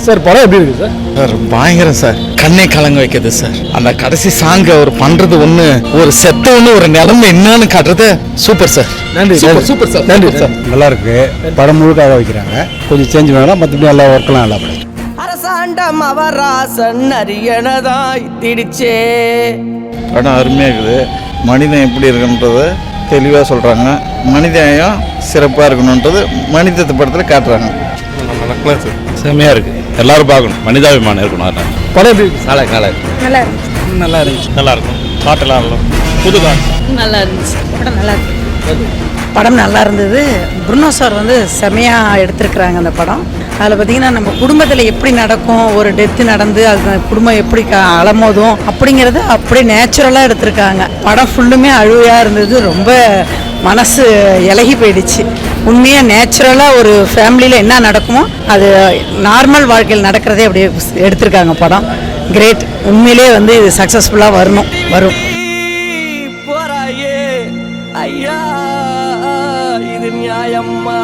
Sir படம் எப்படி இருக்கு சார்? சார் பயங்கரம் சார், கண்ணை கலங்க வைக்கிறது சார். அந்த கடைசி சாங் அவர் பண்றது ஒண்ணு, ஒரு செத்த ஒண்ணு, ஒரு நிலைமை என்னன்னு காட்டுறது சூப்பர் சார். நன்றி சூப்பர் சார், நன்றி சார். நல்லா இருக்கு. படம் முழுக்காக வைக்கிறாங்க, கொஞ்சம் சேஞ்ச் வேணாம், மற்றபடி நல்லா ஒர்க்லாம் நல்லா படம். அரசாண்டம் அவராசன் அரியனதாய் திடிச்சே. படம் அருமையாக இருக்குது. மனிதன் எப்படி இருக்குன்றது தெளிவாக சொல்கிறாங்க. மனிதனையும் சிறப்பாக இருக்கணுன்றது மனிதத்தை படத்தில் காட்டுறாங்க. செம்மையாக இருக்குது, எல்லாரும் பார்க்கணும், மனிதாபிமானம் இருக்கணும். அதனால் படம் எப்படி இருக்கு? நல்லா நல்லா இருந்துச்சு, நல்லா இருக்கும். பாட்டெல்லாம் இருக்கும், புது பாட்டு நல்லா இருந்துச்சு. படம் நல்லா இருக்கு. படம் நல்லா இருந்தது. புருனோ சார் வந்து செமையாக எடுத்திருக்கிறாங்க அந்த படம். அதில் பார்த்திங்கன்னா நம்ம குடும்பத்தில் எப்படி நடக்கும், ஒரு டெத்து நடந்து அது குடும்பம் எப்படி அலமோதும் அப்படிங்கிறது அப்படியே நேச்சுரலாக எடுத்திருக்காங்க. படம் ஃபுல்லுமே அழுவையாக இருந்தது, ரொம்ப மனசு இலகி போயிடுச்சு. உண்மையாக நேச்சுரலாக ஒரு ஃபேமிலியில் என்ன நடக்குமோ அது நார்மல் வாழ்க்கையில் நடக்கிறதே அப்படியே எடுத்திருக்காங்க. படம் கிரேட். உண்மையிலே வந்து இது சக்ஸஸ்ஃபுல்லாக வரும். போராயே ஐயா, இது நியாயம்மா?